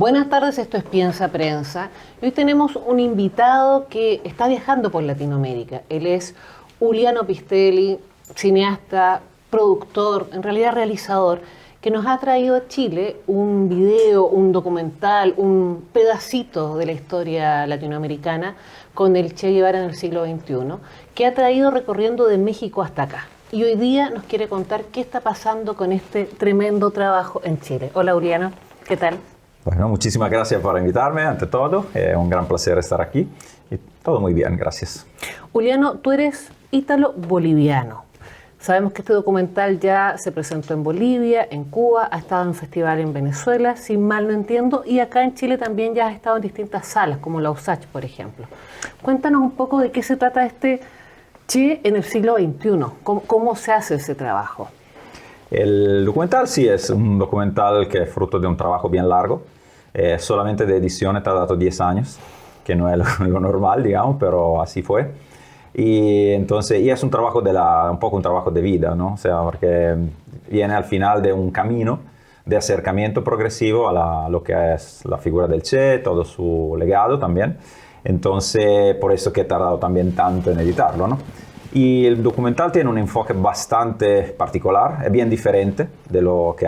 Buenas tardes, esto es Piensa Prensa. Hoy tenemos un invitado que está viajando por Latinoamérica. Él es Uliano Pistelli, cineasta, productor, en realidad realizador, que nos ha traído a Chile un video, un documental, un pedacito de la historia latinoamericana con el Che Guevara en el siglo XXI, que ha traído recorriendo de México hasta acá. Y hoy día nos quiere contar qué está pasando con este tremendo trabajo en Chile. Hola Uliano, ¿qué tal? Bueno, muchísimas gracias por invitarme, ante todo. Es un gran placer estar aquí. Y todo muy bien, gracias. Uliano, tú eres ítalo-boliviano. Sabemos que este documental ya se presentó en Bolivia, en Cuba, ha estado en festival en Venezuela, si mal no entiendo, y acá en Chile también ya ha estado en distintas salas, como la USACH, por ejemplo. Cuéntanos un poco de qué se trata este Che en el siglo XXI, cómo se hace ese trabajo. El documental sí es un documental que es fruto de un trabajo bien largo. Solamente de edición he tardado 10 años, que no es lo normal, digamos, pero así fue. Y entonces, y es un trabajo un poco un trabajo de vida, ¿no? O sea, porque viene al final de un camino de acercamiento progresivo a lo que es la figura del Che, todo su legado también. Entonces, por eso que he tardado también tanto en editarlo, ¿no? Y el documental tiene un enfoque bastante particular, es bien diferente de lo que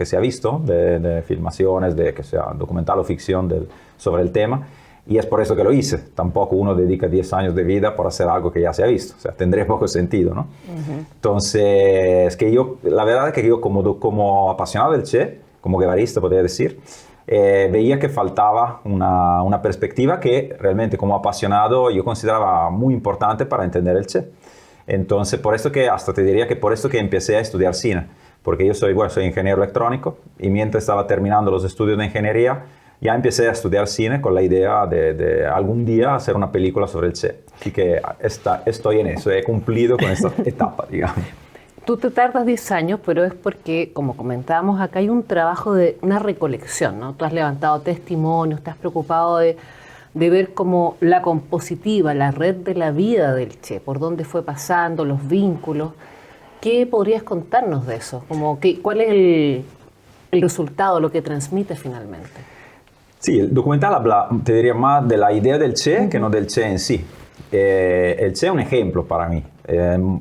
se ha visto de filmaciones, de que sea documental o ficción sobre el tema. Y es por eso que lo hice. Tampoco uno dedica 10 años de vida por hacer algo que ya se ha visto. O sea, tendría poco sentido, ¿no? Entonces, la verdad es que yo como apasionado del Che, como guevarista podría decir, veía que faltaba una perspectiva que realmente como apasionado yo consideraba muy importante para entender el Che. Entonces, por esto que hasta te diría que por esto que empecé a estudiar cine, porque yo soy ingeniero electrónico y mientras estaba terminando los estudios de ingeniería, ya empecé a estudiar cine con la idea de algún día hacer una película sobre el Che. Así que estoy en eso, he cumplido con esta etapa, digamos. Tú te tardas 10 años, pero es porque, como comentábamos, acá hay un trabajo de una recolección, ¿no? Tú has levantado testimonios, te has preocupado de ver como la compositiva, la red de la vida del Che, por dónde fue pasando, los vínculos. ¿Qué podrías contarnos de eso? ¿Cuál es el resultado, lo que transmite finalmente? Sí, el documental habla, te diría, más de la idea del Che que no del Che en sí. El Che es un ejemplo para mí.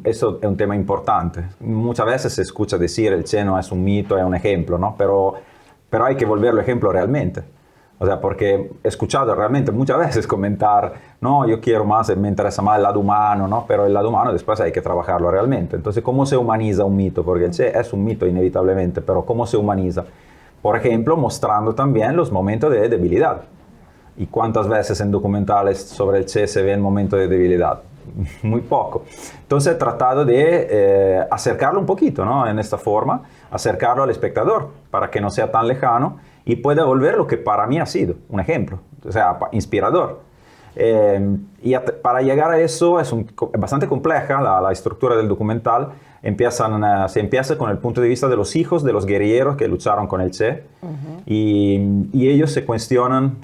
Eso es un tema importante. Muchas veces se escucha decir el Che no es un mito, es un ejemplo, ¿no? Pero hay que volverlo ejemplo realmente. O sea, porque he escuchado realmente muchas veces comentar, no, yo quiero más, me interesa más el lado humano, ¿no? Pero el lado humano después hay que trabajarlo realmente. Entonces, ¿cómo se humaniza un mito? Porque el Che es un mito inevitablemente, pero ¿cómo se humaniza? Por ejemplo, mostrando también los momentos de debilidad. ¿Y cuántas veces en documentales sobre el Che se ven momentos de debilidad? Muy poco. Entonces he tratado de acercarlo un poquito, ¿no? En esta forma, acercarlo al espectador para que no sea tan lejano y pueda volver lo que para mí ha sido un ejemplo, o sea, inspirador. Para llegar a eso es bastante compleja la estructura del documental. Se empieza con el punto de vista de los hijos de los guerrilleros que lucharon con el Che. Y ellos se cuestionan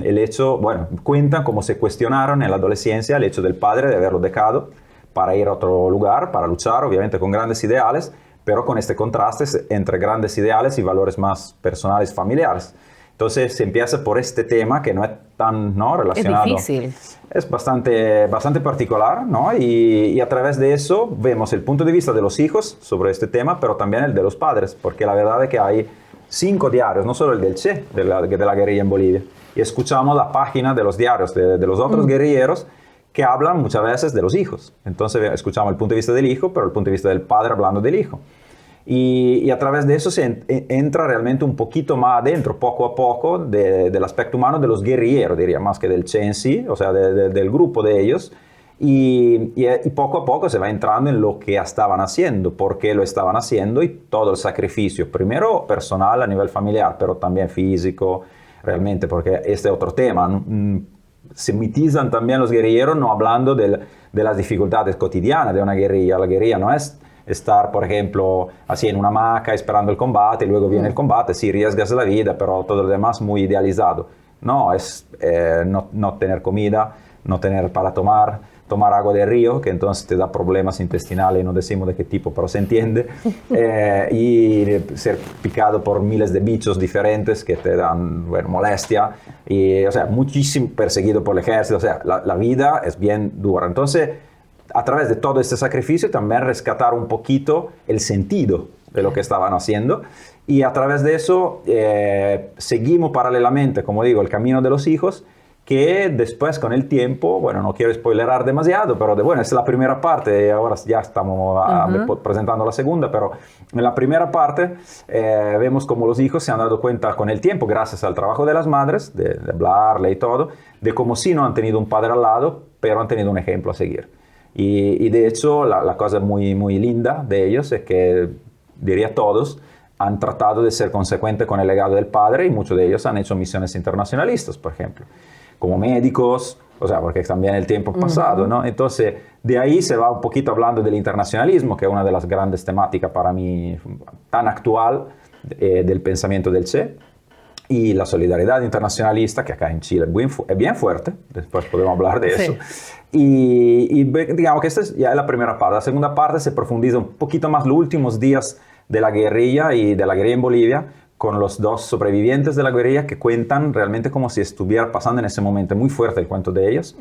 el hecho, bueno, cuentan cómo se cuestionaron en la adolescencia el hecho del padre de haberlo dejado para ir a otro lugar, para luchar, obviamente con grandes ideales, pero con este contraste entre grandes ideales y valores más personales, familiares. Entonces se empieza por este tema que no es tan, ¿no?, relacionado. Es difícil. Es bastante particular, ¿no? Y a través de eso vemos el punto de vista de los hijos sobre este tema, pero también el de los padres, porque la verdad es que hay 5 diarios, no solo el del Che, de la guerrilla en Bolivia. Y escuchamos la página de los diarios de los otros guerrilleros que hablan muchas veces de los hijos. Entonces escuchamos el punto de vista del hijo, pero el punto de vista del padre hablando del hijo. Y a través de eso se entra realmente un poquito más adentro, poco a poco, del aspecto humano de los guerrilleros, diría, más que del Che en sí, o sea, del grupo de ellos. Y poco a poco se va entrando en lo que estaban haciendo, por qué lo estaban haciendo y todo el sacrificio, primero personal a nivel familiar, pero también físico, realmente, porque este es otro tema. Se mitizan también los guerrilleros no hablando de las dificultades cotidianas de una guerrilla. La guerrilla no es estar, por ejemplo, así en una hamaca esperando el combate y luego viene el combate, sí, arriesgas la vida, pero todo lo demás muy idealizado. No, es no tener comida, no tener para tomar, tomar agua de río, que entonces te da problemas intestinales, no decimos de qué tipo, pero se entiende, y ser picado por miles de bichos diferentes que te dan, bueno, molestia, y, o sea, muchísimo perseguido por el ejército, o sea, la vida es bien dura. Entonces, a través de todo este sacrificio, también rescatar un poquito el sentido de lo que estaban haciendo, y a través de eso seguimos paralelamente, como digo, el camino de los hijos, que después con el tiempo, bueno, no quiero spoilerar demasiado, pero bueno, esa es la primera parte, ahora ya estamos presentando la segunda, pero en la primera parte vemos como los hijos se han dado cuenta con el tiempo, gracias al trabajo de las madres, de hablarle y todo, de cómo sí no han tenido un padre al lado, pero han tenido un ejemplo a seguir. Y de hecho, la cosa muy, muy linda de ellos es que, diría todos, han tratado de ser consecuentes con el legado del padre, y muchos de ellos han hecho misiones internacionalistas, por ejemplo, como médicos, o sea, porque también el tiempo pasado, ¿no? Entonces, de ahí se va un poquito hablando del internacionalismo, que es una de las grandes temáticas para mí tan actual del pensamiento del Che, y la solidaridad internacionalista, que acá en Chile es bien fuerte, después podemos hablar de eso. Y digamos que esta ya es la primera parte. La segunda parte se profundiza un poquito más los últimos días de la guerrilla y de la guerrilla en Bolivia, con los dos sobrevivientes de la guerrilla que cuentan realmente como si estuviera pasando en ese momento. Muy fuerte el cuento de ellos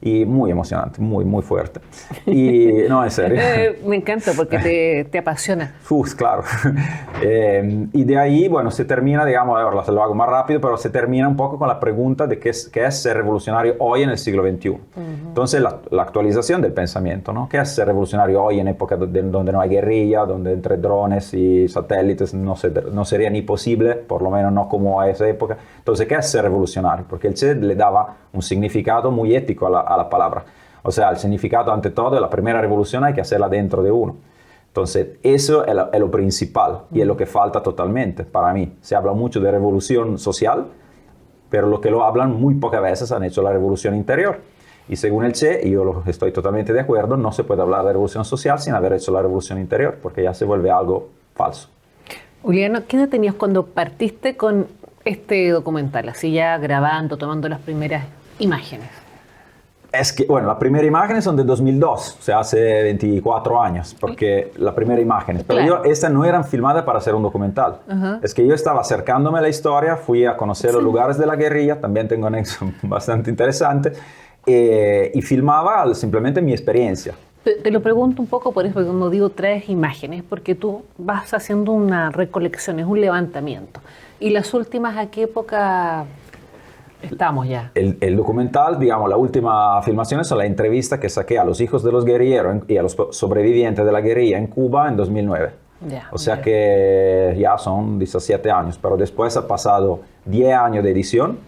y muy emocionante, muy, muy fuerte. Y no, en serio. Me encanta porque te apasiona. Claro. Y de ahí, bueno, se termina, digamos, ahora lo hago más rápido, pero se termina un poco con la pregunta de qué es ser revolucionario hoy en el siglo XXI. Entonces, la actualización del pensamiento, ¿no? ¿Qué es ser revolucionario hoy en época donde no hay guerrilla, donde entre drones y satélites no sería ni posible, por lo menos no como a esa época? Entonces, ¿qué es ser revolucionario? Porque el Che le daba un significado muy ético a la palabra. O sea, el significado, ante todo, de la primera revolución hay que hacerla dentro de uno. Entonces, eso es lo principal y es lo que falta totalmente para mí. Se habla mucho de revolución social, pero lo que lo hablan muy pocas veces han hecho la revolución interior. Y según el Che, y yo estoy totalmente de acuerdo, no se puede hablar de revolución social sin haber hecho la revolución interior, porque ya se vuelve algo falso. Juliano, ¿qué edad tenías cuando partiste con este documental? Así ya grabando, tomando las primeras imágenes. Es que, bueno, las primeras imágenes son de 2002, o sea, hace 24 años, porque las primeras imágenes, pero claro, estas no eran filmadas para hacer un documental. Es que yo estaba acercándome a la historia, fui a conocer los lugares de la guerrilla, también tengo anexos bastante interesantes, y filmaba simplemente mi experiencia. Te lo pregunto un poco por eso, porque cuando digo traes imágenes, porque tú vas haciendo una recolección, es un levantamiento. ¿Y las últimas a qué época estamos ya? El documental, digamos, la última filmación son la entrevista que saqué a los hijos de los guerrilleros y a los sobrevivientes de la guerrilla en Cuba en 2009. O sea que ya son 17 años, pero después ha pasado 10 años de edición.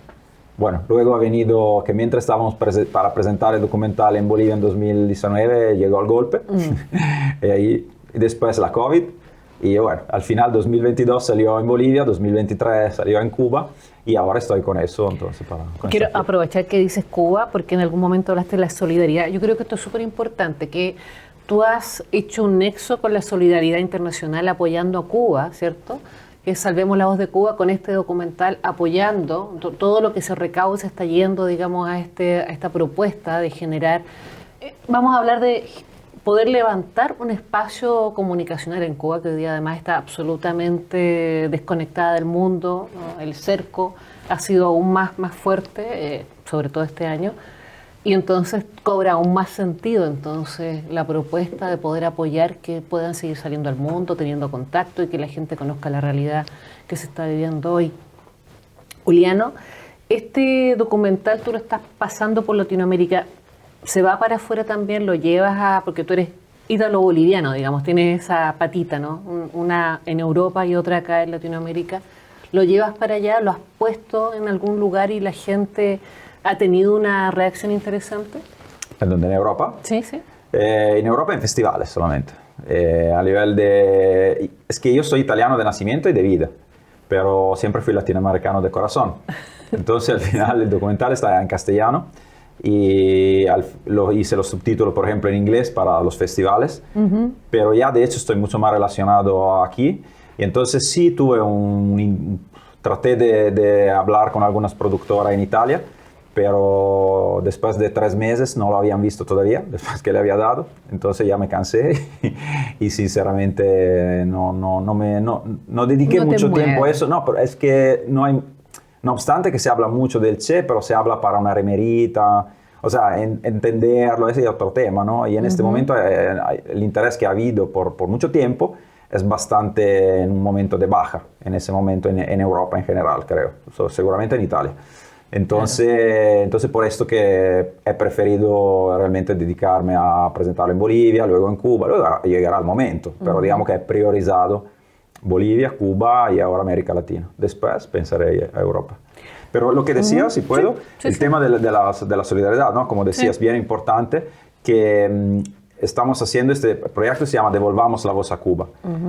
Bueno, luego ha venido que mientras estábamos para presentar el documental en Bolivia en 2019, llegó el golpe. Y después la COVID. Y bueno, al final 2022 salió en Bolivia, 2023 salió en Cuba y ahora estoy con eso. Entonces, quiero aprovechar que dices Cuba porque en algún momento hablaste de la solidaridad. Yo creo que esto es súper importante, que tú has hecho un nexo con la solidaridad internacional apoyando a Cuba, ¿cierto? Que Salvemos la Voz de Cuba con este documental apoyando todo lo que se recauda, se está yendo, digamos, a esta propuesta de generar. Vamos a hablar de poder levantar un espacio comunicacional en Cuba, que hoy día además está absolutamente desconectada del mundo, ¿no? El cerco ha sido aún más fuerte, sobre todo este año, y entonces cobra aún más sentido entonces la propuesta de poder apoyar que puedan seguir saliendo al mundo, teniendo contacto y que la gente conozca la realidad que se está viviendo hoy. Juliano, este documental tú lo estás pasando por Latinoamérica. ¿Se va para afuera también? ¿Lo llevas porque tú eres ítalo-boliviano, digamos, tienes esa patita, ¿no? Una en Europa y otra acá en Latinoamérica. ¿Lo llevas para allá? ¿Lo has puesto en algún lugar y la gente ha tenido una reacción interesante? ¿En dónde? ¿En Europa? Sí, sí. En Europa en festivales solamente. A nivel de... Es que yo soy italiano de nacimiento y de vida, pero siempre fui latinoamericano de corazón. Entonces al final el documental está en castellano. Y hice los subtítulos, por ejemplo, en inglés para los festivales, pero ya de hecho estoy mucho más relacionado aquí. Y entonces sí traté de hablar con algunas productoras en Italia pero después de 3 meses no lo habían visto todavía, después que le había dado, entonces ya me cansé y sinceramente no dediqué mucho tiempo a eso, no, pero es que no hay, no obstante que se habla mucho del Che, pero se habla para una remerita, o sea, entenderlo, ese es otro tema, ¿no? Y en este momento el interés que ha habido por mucho tiempo es bastante en un momento de baja, en ese momento en Europa en general, creo, seguramente en Italia. Entonces por esto que he preferido realmente dedicarme a presentarlo en Bolivia, luego en Cuba, luego llegará el momento, pero digamos que he priorizado Bolivia, Cuba y ahora América Latina. Después pensaré a Europa. Pero lo que decía, si puedo, el tema de la solidaridad, ¿no? Como decías, bien importante, que estamos haciendo este proyecto, se llama Devolvamos la Voz a Cuba,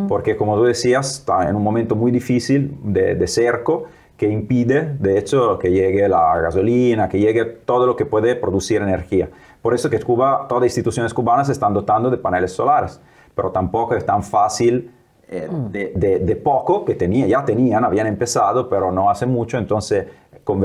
porque como tú decías, está en un momento muy difícil de cerco, que impide, de hecho, que llegue la gasolina, que llegue todo lo que puede producir energía. Por eso que Cuba, todas las instituciones cubanas se están dotando de paneles solares, pero tampoco es tan fácil de poco que ya tenían, habían empezado, pero no hace mucho, entonces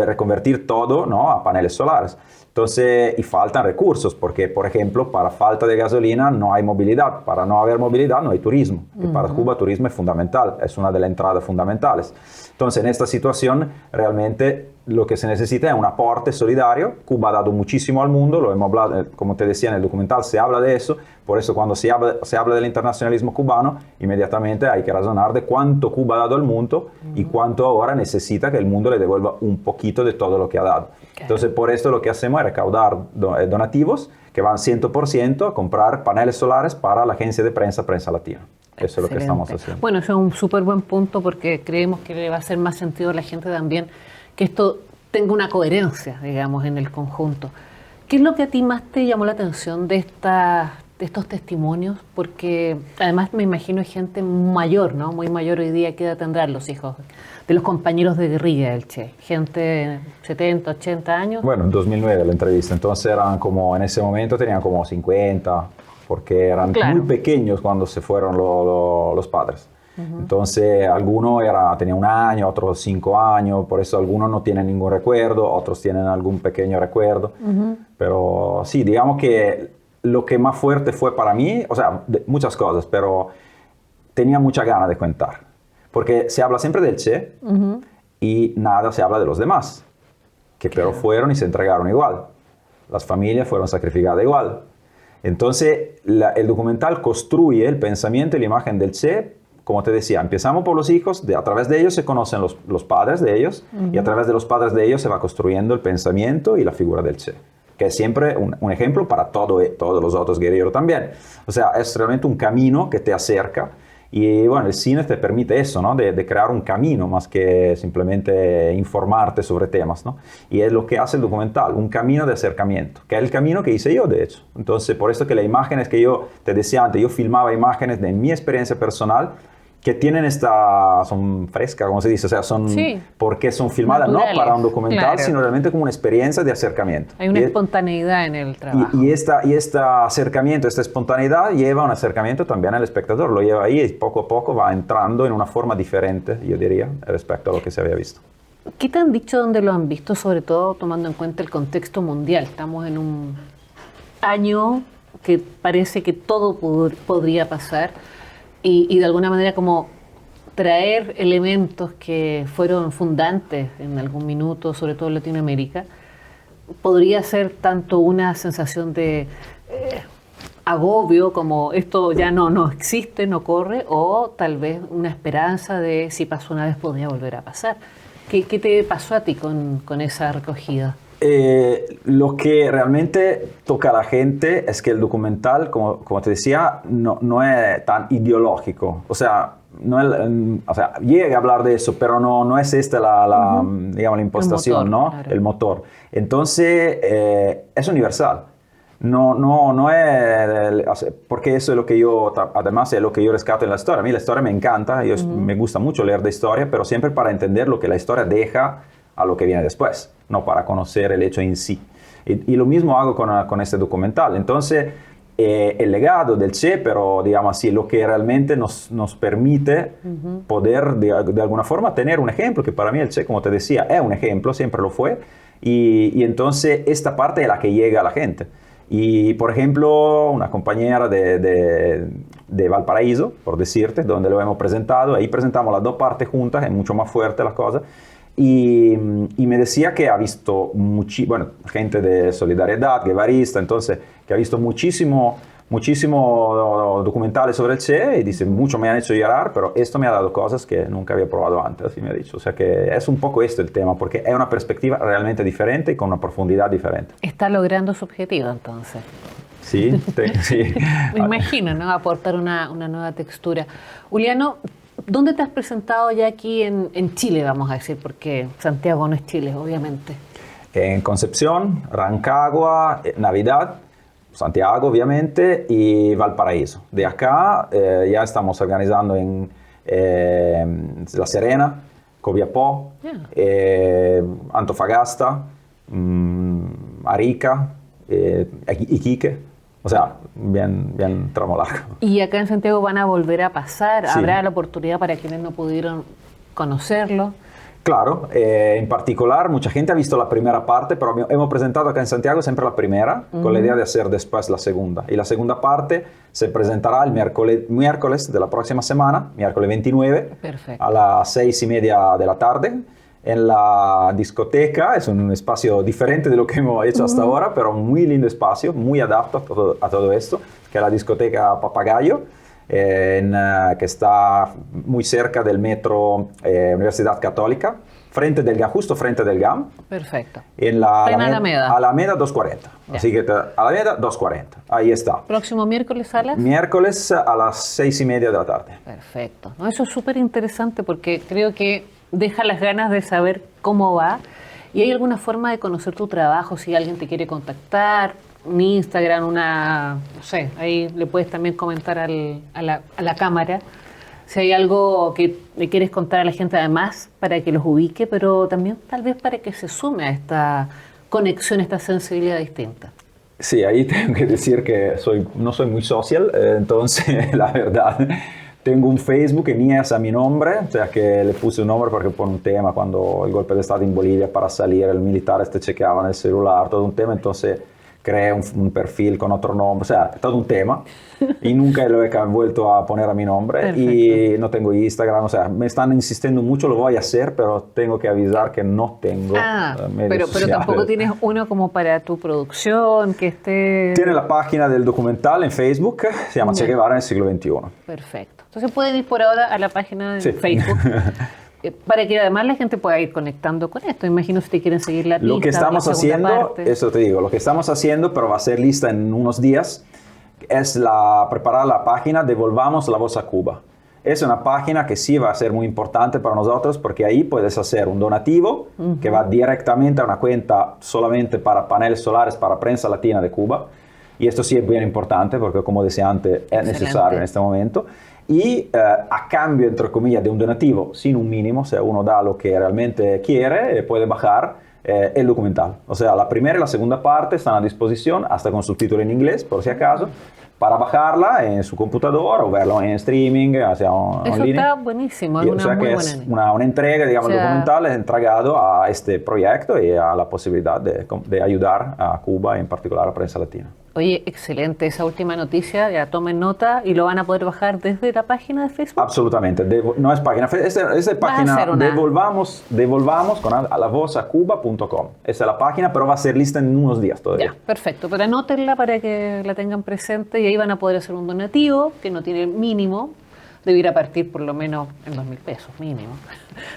reconvertir todo, ¿no?, a paneles solares. Entonces, y faltan recursos, porque, por ejemplo, para falta de gasolina no hay movilidad. Para no haber movilidad no hay turismo. Y para Cuba turismo es fundamental, es una de las entradas fundamentales. Entonces, en esta situación, realmente lo que se necesita es un aporte solidario. Cuba ha dado muchísimo al mundo, lo hemos hablado, como te decía en el documental, se habla de eso. Por eso cuando se habla del internacionalismo cubano, inmediatamente hay que razonar de cuánto Cuba ha dado al mundo y cuánto ahora necesita que el mundo le devuelva un poquito de todo lo que ha dado. Entonces, por esto lo que hacemos es recaudar donativos que van 100% a comprar paneles solares para la agencia de prensa, Prensa Latina. Eso es lo que estamos haciendo. Bueno, eso es un súper buen punto porque creemos que le va a hacer más sentido a la gente también que esto tenga una coherencia, digamos, en el conjunto. ¿Qué es lo que a ti más te llamó la atención de estos testimonios? Porque además me imagino hay gente mayor, ¿no? Muy mayor hoy día. ¿Qué edad tendrán los hijos de los compañeros de guerrilla del Che? Gente de 70, 80 años. Bueno, en 2009 la entrevista, entonces eran como, en ese momento tenían como 50, porque eran muy pequeños cuando se fueron los padres. Entonces, algunos tenían 1 año, otros 5 años, por eso algunos no tienen ningún recuerdo, otros tienen algún pequeño recuerdo. Pero sí, digamos que lo que más fuerte fue para mí, o sea, muchas cosas, pero tenía mucha ganas de contar. Porque se habla siempre del Che y nada se habla de los demás, que pero fueron y se entregaron igual. Las familias fueron sacrificadas igual. Entonces, el documental construye el pensamiento y la imagen del Che. Como te decía, empezamos por los hijos, a través de ellos se conocen los padres de ellos, y a través de los padres de ellos se va construyendo el pensamiento y la figura del Che, que es siempre un ejemplo para todos los otros guerreros también. O sea, es realmente un camino que te acerca, y bueno, el cine te permite eso, ¿no? De crear un camino más que simplemente informarte sobre temas, ¿no? Y es lo que hace el documental, un camino de acercamiento, que es el camino que hice yo, de hecho. Entonces, por eso que las imágenes que yo te decía antes, yo filmaba imágenes de mi experiencia personal, que tienen son frescas, como se dice, o sea, porque son filmadas naturales, no para un documental, sino realmente como una experiencia de acercamiento. Hay una espontaneidad en el trabajo. Y este acercamiento, esta espontaneidad lleva un acercamiento también al espectador, lo lleva ahí y poco a poco va entrando en una forma diferente, yo diría, respecto a lo que se había visto. ¿Qué te han dicho dónde lo han visto, sobre todo tomando en cuenta el contexto mundial? Estamos en un año que parece que todo podría pasar. Y de alguna manera como traer elementos que fueron fundantes en algún minuto, sobre todo en Latinoamérica, podría ser tanto una sensación de agobio, como esto ya no existe, no corre, o tal vez una esperanza de si pasó una vez podría volver a pasar. ¿Qué te pasó a ti con esa recogida? Lo que realmente toca a la gente es que el documental, como te decía, no es tan ideológico. O sea, llega a hablar de eso, pero no es esta digamos, la impostación, el motor, ¿no? Claro. El motor. Entonces, es universal. No es... porque eso es lo que además es lo que yo rescato en la historia. A mí la historia me encanta, me gusta mucho leer de historia, pero siempre para entender lo que la historia deja a lo que viene después, no para conocer el hecho en sí. Y lo mismo hago con este documental. Entonces, el legado del Che, pero digamos así, lo que realmente nos permite poder de alguna forma tener un ejemplo, que para mí el Che, como te decía, es un ejemplo, siempre lo fue, y entonces esta parte es la que llega a la gente. Y, por ejemplo, una compañera de Valparaíso, por decirte, donde lo hemos presentado, ahí presentamos las dos partes juntas, es mucho más fuerte la cosa, y me decía que ha visto gente de Solidaridad, guevarista, entonces, que ha visto muchísimo documentales sobre el Che, y dice, mucho me han hecho llorar, pero esto me ha dado cosas que nunca había probado antes, así me ha dicho. O sea que es un poco esto el tema, porque es una perspectiva realmente diferente y con una profundidad diferente. Está logrando su objetivo, entonces. Sí, sí. Me imagino, ¿no? Aportar una nueva textura. Uliano, ¿dónde te has presentado ya aquí en Chile, vamos a decir? Porque Santiago no es Chile, obviamente. En Concepción, Rancagua, Navidad, Santiago, obviamente, y Valparaíso. De acá ya estamos organizando en La Serena, Copiapó, Antofagasta, Arica, Iquique. O sea, bien tramo largo. ¿Y acá en Santiago van a volver a pasar? Sí. ¿Habrá la oportunidad para quienes no pudieron conocerlo? Claro, en particular mucha gente ha visto la primera parte, pero hemos presentado acá en Santiago siempre la primera, con la idea de hacer después la segunda. Y la segunda parte se presentará el miércoles de la próxima semana, miércoles 29, Perfecto. a las 6:30 de la tarde, en la discoteca. Es un espacio diferente de lo que hemos hecho hasta ahora, pero muy lindo espacio, muy adaptado a todo esto, que es la discoteca Papagayo. Que está muy cerca del metro Universidad Católica, justo frente del GAM. Perfecto. En la Alameda. Alameda 240. Ya. Así que Alameda 240. Ahí está. ¿Próximo miércoles a las? Miércoles a las 6:30 de la tarde. Perfecto. No, eso es súper interesante porque creo que deja las ganas de saber cómo va. ¿Y hay alguna forma de conocer tu trabajo? Si alguien te quiere contactar, un Instagram, no sé, ahí le puedes también comentar a la cámara si hay algo que le quieres contar a la gente además para que los ubique, pero también tal vez para que se sume a esta conexión, esta sensibilidad distinta. Sí, ahí tengo que decir que no soy muy social, entonces la verdad, tengo un Facebook que ni es a mi nombre, o sea que le puse un nombre porque por un tema, cuando el golpe de Estado en Bolivia, para salir el militar chequeaba en el celular, todo un tema, entonces creé un perfil con otro nombre, o sea, todo un tema, y nunca lo he vuelto a poner a mi nombre. Perfecto. Y no tengo Instagram, o sea, me están insistiendo mucho, lo voy a hacer, pero tengo que avisar que no tengo medios pero tampoco tienes uno como para tu producción, que esté... Tiene la página del documental en Facebook, se llama Che Guevara en el siglo XXI. Perfecto. Entonces pueden ir por ahora a la página de Facebook. Para que además la gente pueda ir conectando con esto. Imagino si te quieren seguir la pista. Lo que estamos haciendo, parte. Eso te digo, lo que estamos haciendo, pero va a ser lista en unos días, es preparar la página Devolvamos la Voz a Cuba. Es una página que sí va a ser muy importante para nosotros porque ahí puedes hacer un donativo que va directamente a una cuenta solamente para paneles solares para Prensa Latina de Cuba. Y esto sí es bien importante porque, como decía antes, es necesario en este momento. Y a cambio, entre comillas, de un donativo sin un mínimo, o sea, uno da lo que realmente quiere, puede bajar el documental. O sea, la primera y la segunda parte están a disposición, hasta con subtítulo en inglés, por si acaso, para bajarla en su computadora o verlo en streaming, o sea, Eso online. Está buenísimo, es una muy buena idea. Una entrega, digamos, documental entregado a este proyecto y a la posibilidad de ayudar a Cuba, en particular a Prensa Latina. Oye, excelente esa última noticia, ya tomen nota y lo van a poder bajar desde la página de Facebook. Absolutamente, no es página, es página devolvamos con alavozacuba.com. Esa es la página, pero va a ser lista en unos días todavía. Ya, perfecto, pero anótenla para que la tengan presente y ahí van a poder hacer un donativo que no tiene mínimo, debiera partir por lo menos en 2.000 pesos mínimo,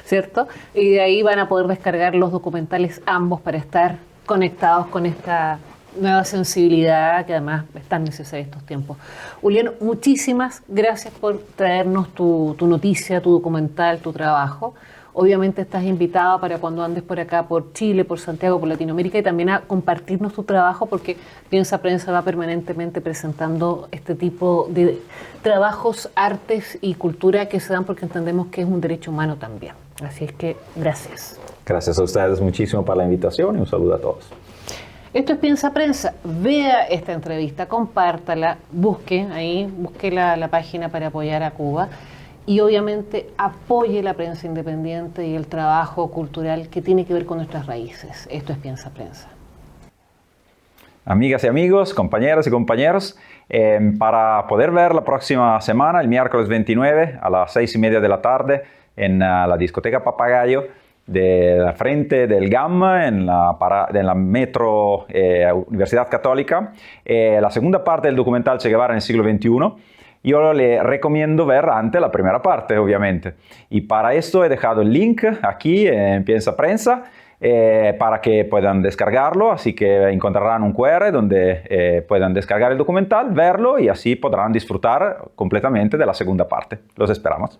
¿cierto? Y de ahí van a poder descargar los documentales ambos para estar conectados con esta nueva sensibilidad que además es tan necesaria en estos tiempos. Uliano, muchísimas gracias por traernos tu noticia, tu documental, tu trabajo. Obviamente estás invitado para cuando andes por acá, por Chile, por Santiago, por Latinoamérica y también a compartirnos tu trabajo porque Piensa Prensa va permanentemente presentando este tipo de trabajos, artes y cultura que se dan porque entendemos que es un derecho humano también. Así es que gracias. Gracias a ustedes muchísimo por la invitación y un saludo a todos. Esto es Piensa Prensa. Vea esta entrevista, compártala, busque la página para apoyar a Cuba. y obviamente apoye la prensa independiente y el trabajo cultural que tiene que ver con nuestras raíces. Esto es Piensa Prensa. Amigas y amigos, compañeras y compañeros, para poder ver la próxima semana, el miércoles 29 a las 6:30 de la tarde, en la discoteca Papagayo, de la frente del GAM, en la Metro Universidad Católica, la segunda parte del documental Che Guevara en el siglo XXI. Yo le recomiendo ver antes la primera parte, obviamente. Y para esto he dejado el link aquí en Piensa Prensa, para que puedan descargarlo, así que encontrarán un QR donde puedan descargar el documental, verlo y así podrán disfrutar completamente de la segunda parte. Los esperamos.